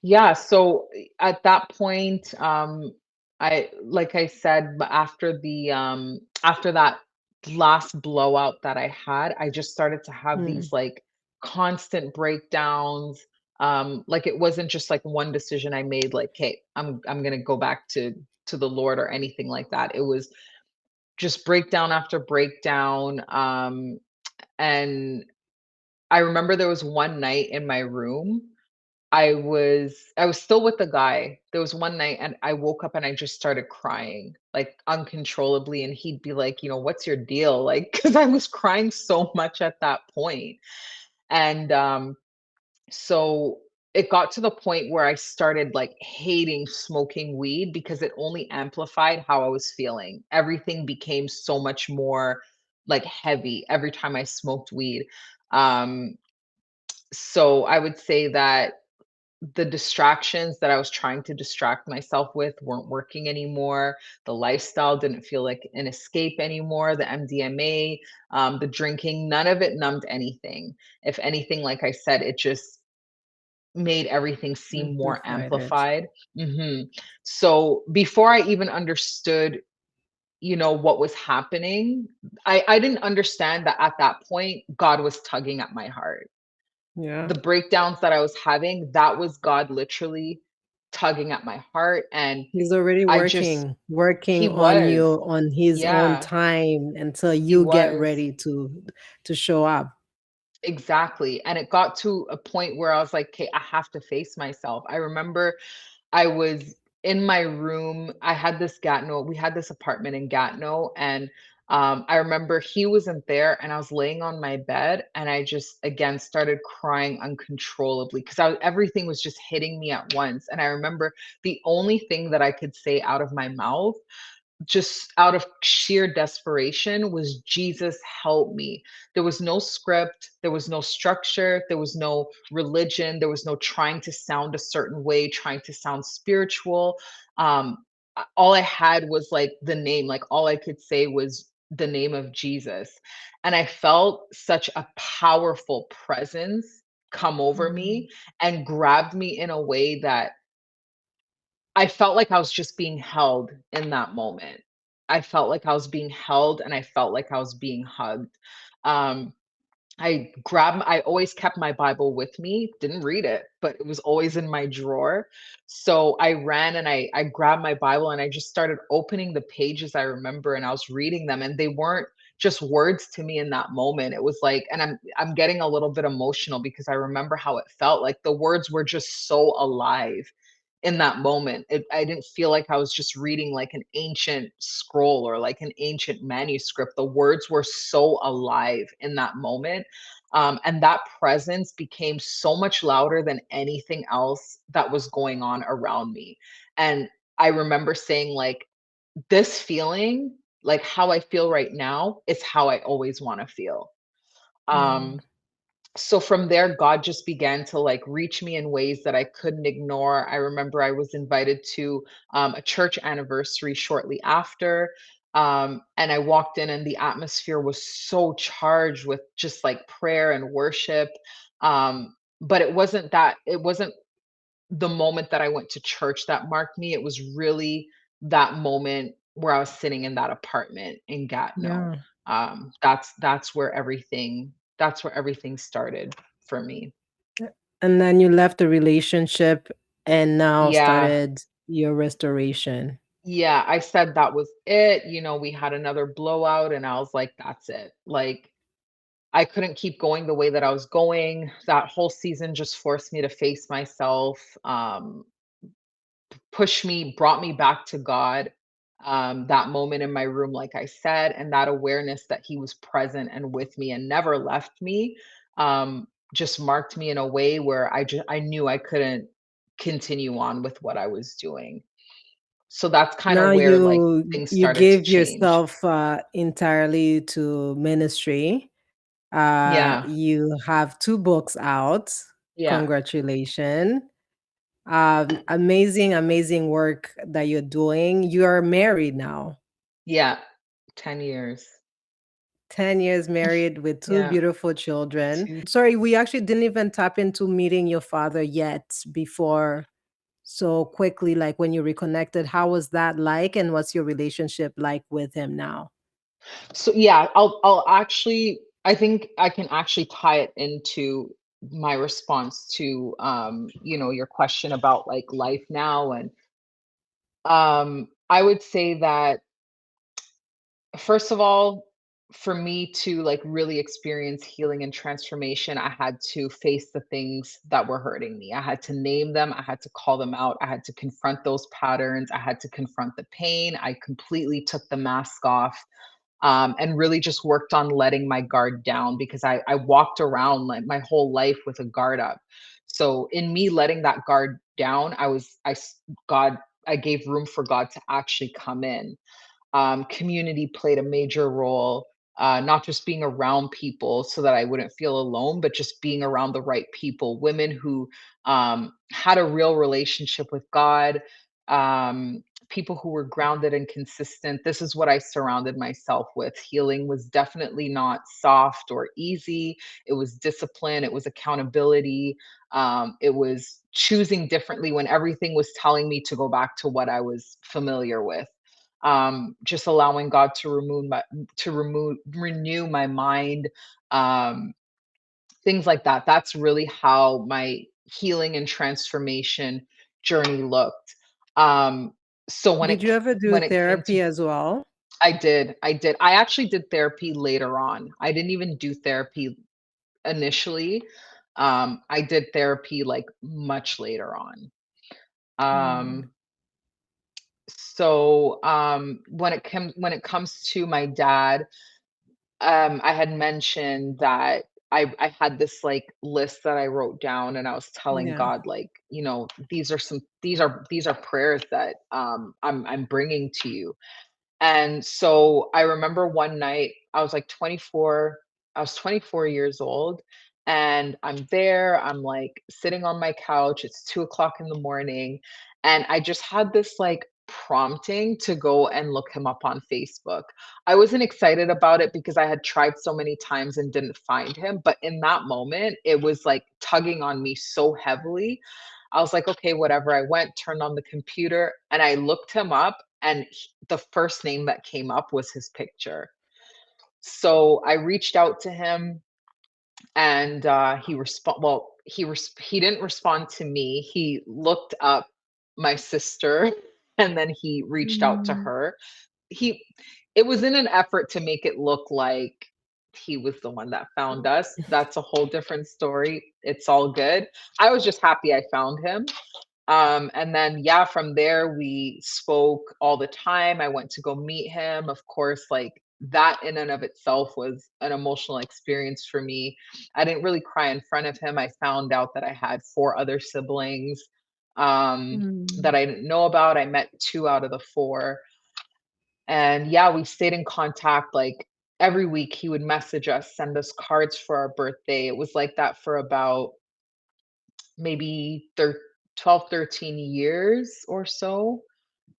Yeah, so at that point, I like I said, after that last blowout that I had, I just started to have Mm. these like constant breakdowns. Like it wasn't just like one decision I made, like, hey, I'm gonna go back to the Lord or anything like that. It was just breakdown after breakdown. And I remember there was one night in my room I was still with the guy. There was one night and I woke up and I just started crying, like, uncontrollably, and he'd be like, "What's your deal?" Like, because I was crying so much at that point. And, so it got to the point where I started, like, hating smoking weed because it only amplified how I was feeling. Everything became so much more, like, heavy every time I smoked weed. Um So I would say that the distractions that I was trying to distract myself with weren't working anymore. The lifestyle didn't feel like an escape anymore. The MDMA, the drinking, none of it numbed anything. If anything, like I said, it just made everything seem more Amplified it. amplified. Mhm. So before I even understood, what was happening, I didn't understand that at that point, God was tugging at my heart. Yeah. The breakdowns that I was having, that was God literally tugging at my heart, and He's already I just working he on was. you on his own Yeah, time until he you get was. ready to show up. Exactly, and it got to a point where I was like, "Okay, I have to face myself." I remember I was in my room. I had this Gatineau we had this apartment in Gatineau, and, I remember he wasn't there, and I was laying on my bed, and I just, again, started crying uncontrollably because everything was just hitting me at once, and I remember the only thing that I could say out of my mouth just out of sheer desperation was Jesus help me. There was no script, there was no structure, there was no religion, there was no trying to sound a certain way, trying to sound spiritual. All I had was like the name, like all I could say was the name of Jesus. And I felt such a powerful presence come over Mm, me and grabbed me in a way that I felt like I was just being held in that moment. I felt like I was being held and I felt like I was being hugged. Um, I always kept my Bible with me, didn't read it, but it was always in my drawer. So I ran and I grabbed my Bible and I just started opening the pages I remember and I was reading them and they weren't just words to me in that moment. It was like and I'm getting a little bit emotional because I remember how it felt like the words were just so alive in that moment. I didn't feel like I was just reading like an ancient scroll or like an ancient manuscript. The words were so alive in that moment. And that presence became so much louder than anything else that was going on around me. And I remember saying, like, this feeling, like how I feel right now, is how I always want to feel. mm. Um, so from there, God just began to like reach me in ways that I couldn't ignore. I remember I was invited to a church anniversary shortly after. And I walked in, and the atmosphere was so charged with just like prayer and worship. But it wasn't the moment that I went to church that marked me. It was really that moment where I was sitting in that apartment in Gatineau. Yeah. That's where everything started for me. And then you left the relationship and now Yeah. started your restoration. Yeah, I said that was it. We had another blowout and I was like, that's it. Like I couldn't keep going the way that I was going. That whole season just forced me to face myself. Pushed me, brought me back to God. That moment in my room, like I said, and that awareness that He was present and with me and never left me, just marked me in a way where I knew I couldn't continue on with what I was doing. So that's kind of Now where like things you started to gave change. yourself entirely to ministry. Yeah, You have 2 books out. yeah, Congratulations. Amazing, amazing work that you're doing. You are married now. yeah. 10 years. 10 years married with 2 Yeah. beautiful children. Two. Sorry, we actually didn't even tap into meeting your father yet before so quickly, like when you reconnected. How was that like, and what's your relationship like with him now? So yeah, I'll actually I think I can actually tie it into my response to your question about like life now and I would say that first of all, for me to like really experience healing and transformation, I had to face the things that were hurting me. I had to name them, I had to call them out, I had to confront those patterns, I had to confront the pain. I completely took the mask off and really just worked on letting my guard down because I walked around like my whole life with a guard up. So in me letting that guard down, God, I gave room for God to actually come in. Community played a major role. not just being around people so that I wouldn't feel alone, but just being around the right people, women who had a real relationship with God, people who were grounded and consistent. This is what I surrounded myself with. Healing was definitely not soft or easy. It was discipline, it was accountability, it was choosing differently when everything was telling me to go back to what I was familiar with. Just allowing God to renew my mind, um, things like that. That's really how my healing and transformation journey looked. Um, so Did you ever do when it came to therapy as well? I did. I actually did therapy later on. I didn't even do therapy initially. I did therapy like much later on. Mm, Um, when it comes to my dad, I had mentioned that I had this like list that I wrote down, and I was telling yeah. God, like, these are prayers that I'm bringing to you. And so I remember one night I was 24 years old, and I'm there, I'm like sitting on my couch, it's 2 o'clock in the morning, and I just had this like prompting to go and look him up on Facebook. I wasn't excited about it because I had tried so many times and didn't find him, but in that moment, it was like tugging on me so heavily. I was like, okay, whatever. I went, turned on the computer, and I looked him up, and the first name that came up was his picture. So I reached out to him, and he didn't respond to me. He looked up my sister and then he reached out to Mm, her. He It was in an effort to make it look like he was the one that found us. That's a whole different story. It's all good. I was just happy I found him. And then, yeah, from there, we spoke all the time. I went to go meet him. Of course, like that in and of itself was an emotional experience for me. I didn't really cry in front of him. I found out that I had four other siblings mm, that I didn't know about. I met two out of the four. And yeah, we stayed in contact like every week. He would message us, send us cards for our birthday. It was like that for about maybe 12, 13 years or so.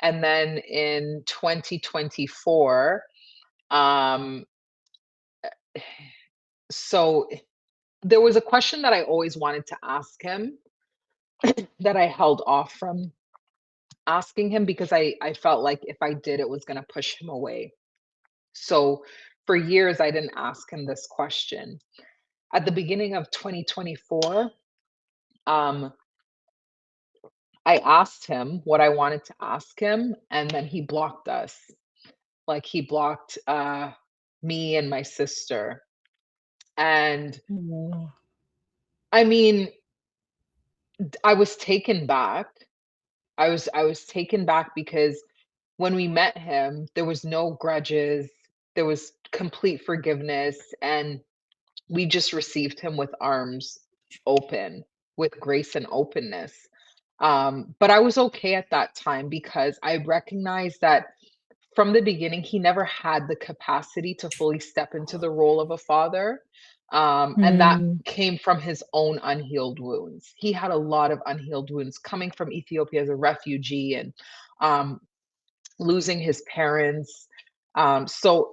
And then in 2024, um, so there was a question that I always wanted to ask him that I held off from asking him because I felt like if I did, it was going to push him away. So for years, I didn't ask him this question. At the beginning of 2024, um, I asked him what I wanted to ask him, and then he blocked us. Like, he blocked, me and my sister, and, oh, I mean, I was taken back. I was taken back because when we met him, there was no grudges, there was complete forgiveness, and we just received him with arms open, with grace and openness. But I was okay at that time because I recognized that from the beginning, he never had the capacity to fully step into the role of a father. And that mm, came from his own unhealed wounds. He had a lot of unhealed wounds coming from Ethiopia as a refugee and um, losing his parents. So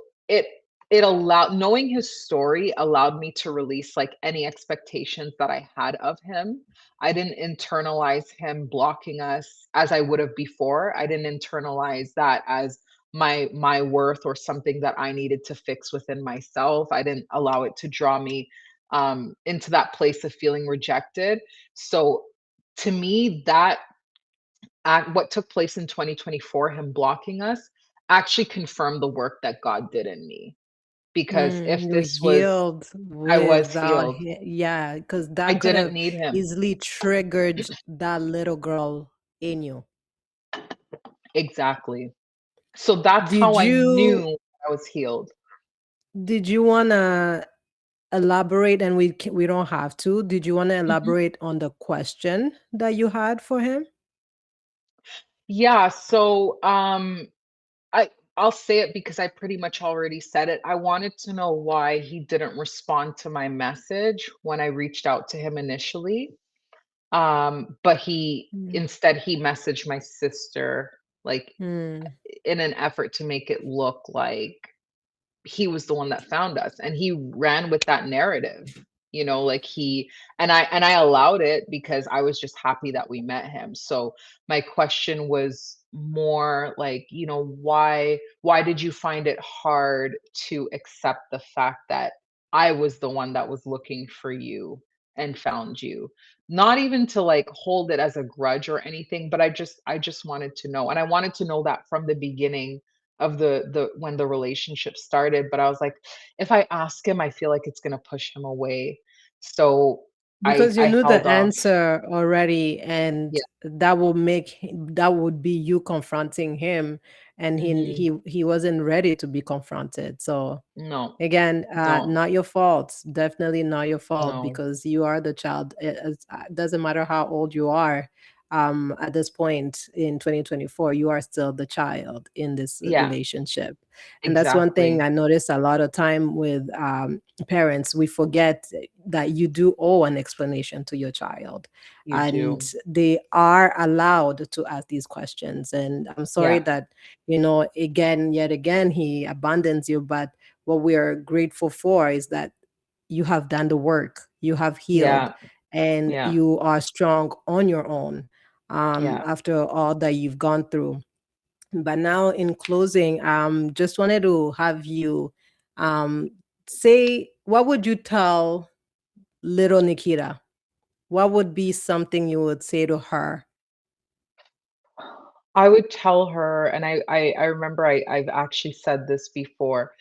it allowed knowing his story allowed me to release like any expectations that I had of him. I didn't internalize him blocking us as I would have before. I didn't internalize that as my worth or something that I needed to fix within myself. I didn't allow it to draw me into that place of feeling rejected. So to me, that what took place in 2024, him blocking us, actually confirmed the work that God did in me. Because if you're this was healed I was without, healed. yeah, because I that could didn't have need him. easily triggered that little girl in you. Exactly. So that's Did how I you knew I was healed. did you wanna elaborate, and we don't have to. Did you wanna Mhm. elaborate on the question that you had for him? Yeah, so I I'll say it because I pretty much already said it. I wanted to know why he didn't respond to my message when I reached out to him initially. But Mm. instead he messaged my sister, like, Mm. in an effort to make it look like he was the one that found us, and he ran with that narrative, like and I allowed it because I was just happy that we met him. So my question was more like, why did you find it hard to accept the fact that I was the one that was looking for you and found you? Not even to like hold it as a grudge or anything, but I just wanted to know, and I wanted to know that from the beginning of the when the relationship started. But I was like, if I ask him, I feel like it's gonna push him away. So I Because you I knew the held off. answer already, and Yeah. that would be you confronting him, and Mhm. he wasn't ready to be confronted. So No. again, No. not your fault. Definitely not your fault No. because you are the child. It doesn't matter how old you are. At this point in 2024, you are still the child in this Yeah, relationship, and that's one thing exactly. I notice a lot of time with parents. We forget that you do owe an explanation to your child, You and do. they are allowed to ask these questions. And I'm sorry Yeah. that again, yet again, he abandons you, but what we are grateful for is that you have done the work, you have healed, Yeah. and Yeah. you are strong on your own Yeah. after all that you've gone through. But now, in closing, just wanted to have you um, say, what would you tell little Nikita? What would be something you would say to her? I would tell her, and I remember I've actually said this before,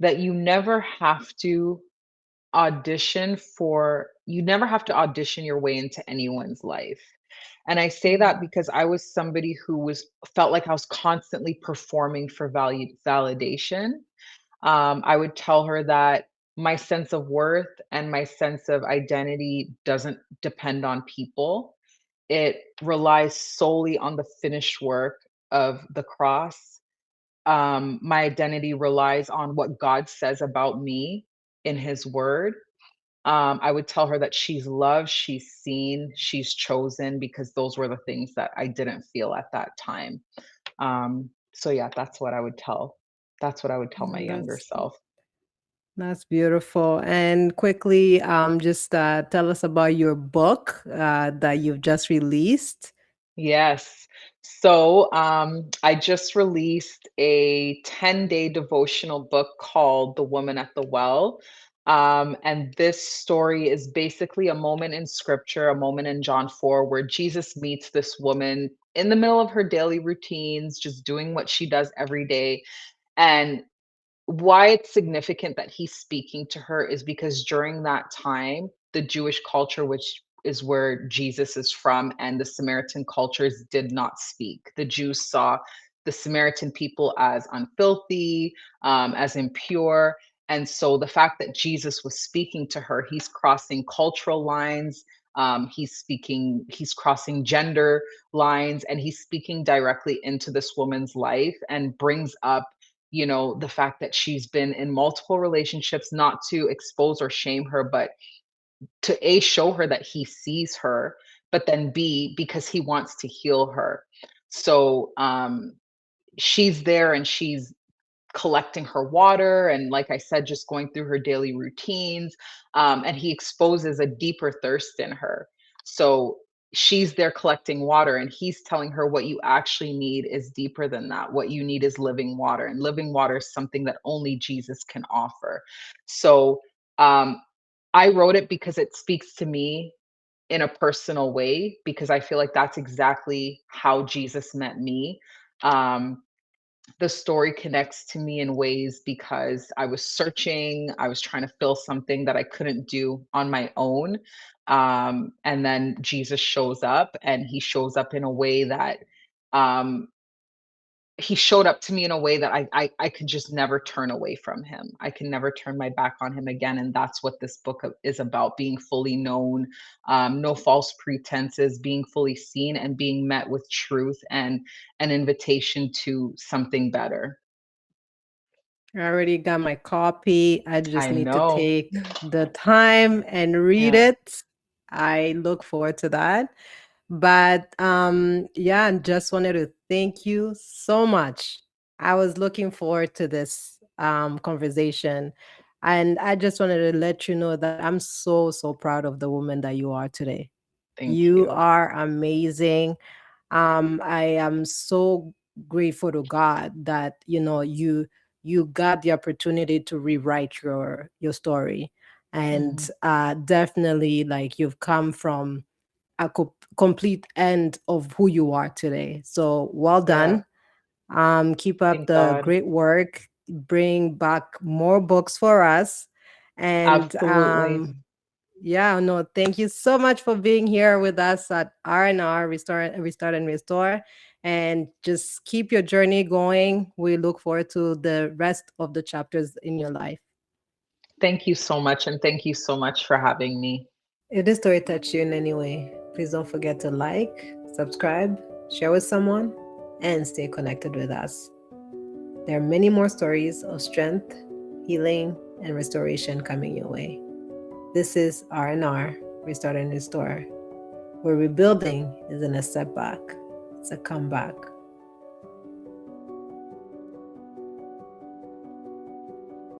that you never have to audition your way into anyone's life. And I say that Mm. because I was somebody who was felt like I was constantly performing for validation. I would tell her that my sense of worth and my sense of identity doesn't depend on people. It relies solely on the finished work of the cross. My identity relies on what God says about me in his word. I would tell her that she's loved, she's seen, she's chosen, because those were the things that I didn't feel at that time. So yeah, that's what I would tell. That's what I would tell my Mm, younger self. that's beautiful. And quickly, just tell us about your book that you've just released. Yes. So, I just released a 10-day devotional book called The Woman at the Well. And this story is basically a moment in scripture, a moment in John 4, where Jesus meets this woman in the middle of her daily routines, just doing what she does every day. And why it's significant that he's speaking to her is because during that time, the Jewish culture, which is where Jesus is from, and the Samaritan cultures did not speak. The Jews saw the Samaritan people as unfilthy, as impure. And so the fact that Jesus was speaking to her, he's crossing cultural lines. He's crossing gender lines, and he's speaking directly into this woman's life and brings up the fact that she's been in multiple relationships, not to expose or shame her, but to A, show her that he sees her, but then B, because he wants to heal her. So she's there and she's collecting her water, and like I said, just going through her daily routines. And he exposes a deeper thirst in her. So she's there collecting water, and he's telling her what you actually need is deeper than that. What you need is living water, and living water is something that only Jesus can offer. So um, I wrote it because it speaks to me in a personal way, because I feel like that's exactly how Jesus met me. Um, the story connects to me in ways because I was searching, I was trying to fill something that I couldn't do on my own. And then Jesus shows up, and he shows up in a way that um, he showed up to me in a way that I could just never turn away from him. I can never turn my back on him again. And that's what this book is about: being fully known, no false pretenses, being fully seen, and being met with truth and an invitation to something better. I already got my copy. I just I need to know. take the time and read Yeah, it. I look forward to that. But yeah, I just wanted to thank you so much. I was looking forward to this conversation. And I just wanted to let you know that I'm so, so proud of the woman that you are today. thank You you. are amazing. I am so grateful to God that you got the opportunity to rewrite your story, and Mhm. definitely like you've come from a complete end of who you are today. So well Yeah, done. Keep up thank the God. great work. Bring back more books for us, and Absolutely. yeah, no, thank you so much for being here with us at R&R Restart and Restore. And just keep your journey going. We look forward to the rest of the chapters in your life. Thank you so much, and thank you so much for having me. If this story touched you in any way, please don't forget to like, subscribe, share with someone, and stay connected with us. There are many more stories of strength, healing, and restoration coming your way. This is R&R Restart and Restore, where rebuilding isn't a setback, it's a comeback.